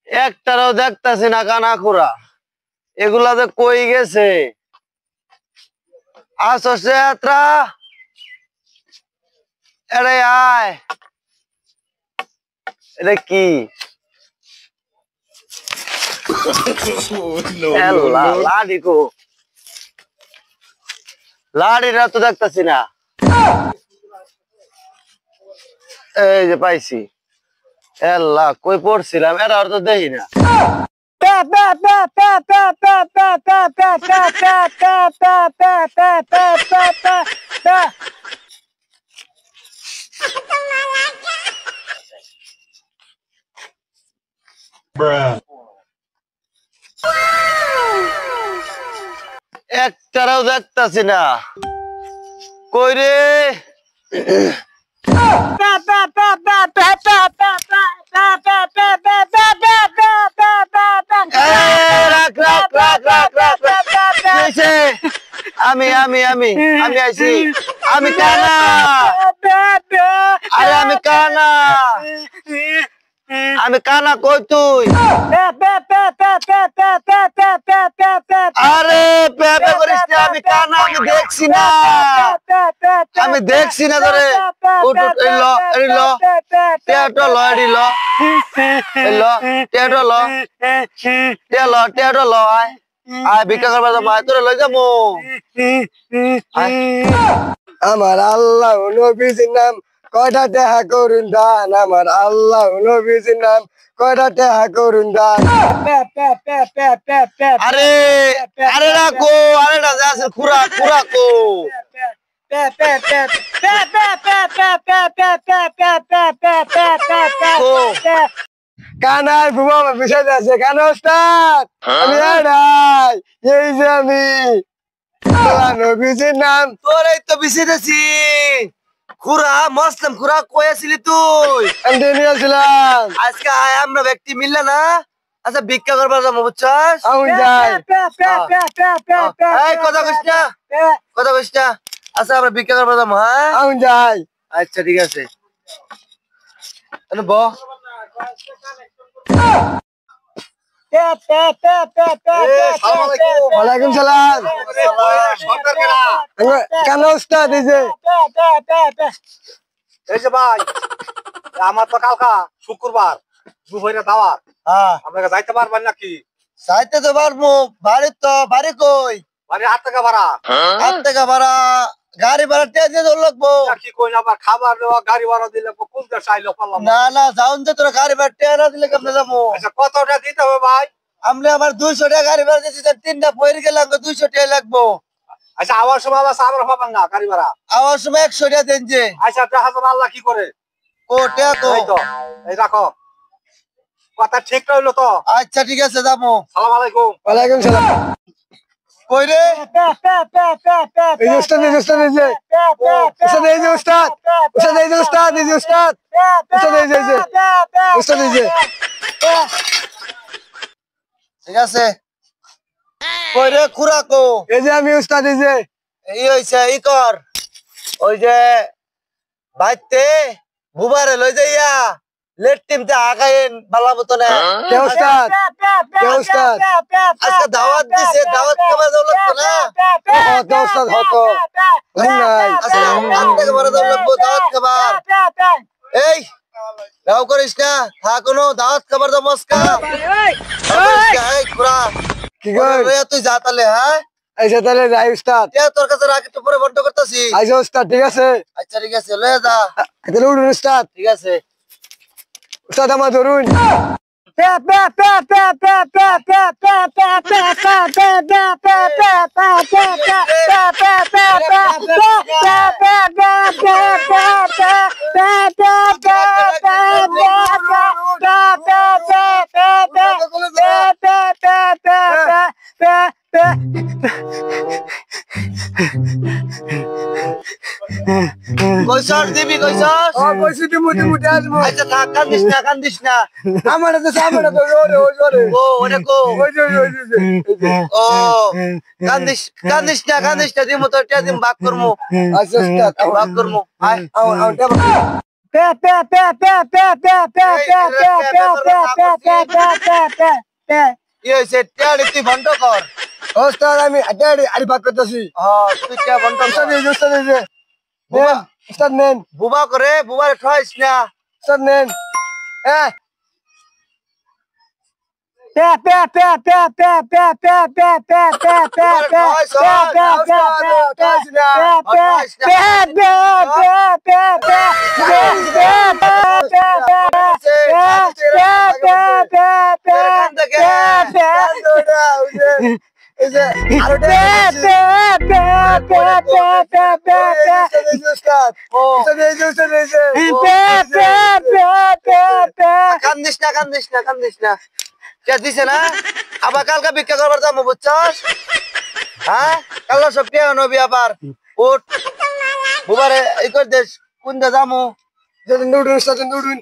একটারও দেখতাছি না কানা খোরা। এগুলা যে কই গেছে? আসছে যাত্রা এরে আয়। এটা কি? লাডি কো? লাডিটা তো দেখতাছি না। এই যে পাইছি। আল্লাহ কই পড়ছিলাম, এরা আর তো দেখি না। একটারাও দেখতাছি না, কই রে? আমি আমি আমি আমি আইছি। আমি কানা। আরে আমি কানা। আমি কানা, কই তুই? আরে পেপে করিস না, আমি কানা, আমি দেখছি না। আমি দেখছি না তোরে। এলো এলো টেটো ল এলো এলো টেটো ল টেলো টেটো ল আয় আয় ভিক্ষা করবা তো মায় তোরে লই যাবো। আমার আল্লাহ নবীজির নাম কয়টা দেখা করুন দান। আমার আল্লাহ নবীজির নাম কয়টা দেখা করুন দান। আরে আরে রাখো, আরে রাজা আছে খুরা খুরা কো। কানার বুবা বিষয় আছে কানা ওস্তাদ। আমি এড়াই এই যে আমি নবীজির নাম তোরই তো বিছিতেছি। খুরা মসলাম খুরা কই আছিলি তুই? আমি নিয়েছিলাম। আজকে আয় আমরা ব্যক্তি মিললে না। আচ্ছা ভিক্ষা করবার যাবো বুঝছস? আমি যাই। এই কথা কইস না, কথা কইস না। আচ্ছা আমরা ভিক্ষা করবার যাবো। হ্যাঁ আমি যাই। আচ্ছা ঠিক আছে। ব ওয়ালাইকুম সালাম। কেন ওস্তাদ এই যে ভাই আমার তো কালকা শুক্রবার দুপুরে দাওয়াত। আপনাকে যাইতে পারবেন নাকি? যাইতে তো পারবো। বাড়ি তো বাড়ি কই? মানে 8 টাকা ভাড়া। 8 টাকা ভাড়া? গাড়ি ভাড়া টেজে তো লাগবো। কি কই না খাবার দেওয়া গাড়ি ভাড়া দিলে কোন দেশে আইলো পারলাম না না যাউন যে তোরা গাড়ি ভাড়া টেজে না দিলে কেমনে যাবো? আচ্ছা কতটা দিতে হবে ভাই? আমরা আমার 200 টাকা গাড়ি ভাড়া দিয়েছি, 3টা পয়রি গেলে 200 টাকা লাগবো। আচ্ছা আবার সময় আবার আমরা পাবেন না গাড়ি ভাড়া? আওয়ার সময় 100 টাকা দেন যে। আচ্ছা হাজার আল্লাহ কি করে ও টাকা তো এই তো এই রাখো কথা ঠিক রইলো তো? আচ্ছা ঠিক আছে যাবো। সালাম আলাইকুম। ওয়ালাইকুম সালাম। কই রে? এই যে উস্তাদ এই যে উস্তাদ এই যে উস্তাদ এই যে উস্তাদ উস্তাদ এই যে উস্তাদ এই যে উস্তাদ উস্তাদ এই যে উস্তাদ এই যে ঠিক আছে। কই রে খুরা কো? এই যে আমি উস্তাদ এই যে এই হইছে ই কর, ওই যে বাইতে বুবারে লই যাইয়া লেট টিমতে আগাইন বালা মতো না। কে উস্তাদ কে উস্তাদ? আজকে দাওয়াত দিছে, দাওয়াত খাবার দাও লাগতো না? হতো উস্তাদ হতো নাই। আজকে 8 টাকা ভাড়া দাও লাগবো দাওয়াত খাবার। এই রাও করিস না, থাকুনো দাওয়াত খাবার দাও মস্কা। এই খুরা কি কর তুই যা তাহলে। হ্যাঁ আচ্ছা তাহলে যাই উস্তাদ। তোর কাছে রাখি তো পরে বন্ধ করতেছি। আচ্ছা উস্তাদ ঠিক আছে। আচ্ছা ঠিক আছে লয়ে যা। তাহলে উঠুন উস্তাদ। ঠিক আছে। উস্তাদ আমার ধরুন। কইছস দিবি কইছস? কইছি দিমু দিমু আসবো। আচ্ছা থাক, কান্দিস না কান্দিস না। আমার তো সামনে তো ওরে ওরে ও ওরে কো ওই যে ও কান্দিস কান্দিস না দিমু তো টিয়া দিম ভাগ করমু। আচ্ছা উস্তাদ ভাগ করমু। আয় আও আও কি হয়েছে টিয়াড়ি তুই বন্ধ কর ওস্তাদ আমি আড়ি আড়ি ভাগ করতেছি হ্যাঁ তুই কে বন্ধ উস্তাদ কর এই যে উস্তাদ এই যে বুবা উস্তাদ নেন বুবা করে বুবারে ঠয়েস না উস্তাদ নেন হ্যাঁ কান্দিস না কান্দিস না কান্দিস না কে দিছে না আবার কালকে ভিক্ষা করবার যাবো বুঝছস হ্যাঁ কালকে সব কে নবি আবার উঠ বুবারে এই কর দেশ কোন দে যামু নুডুন উস্তাদ নুডুন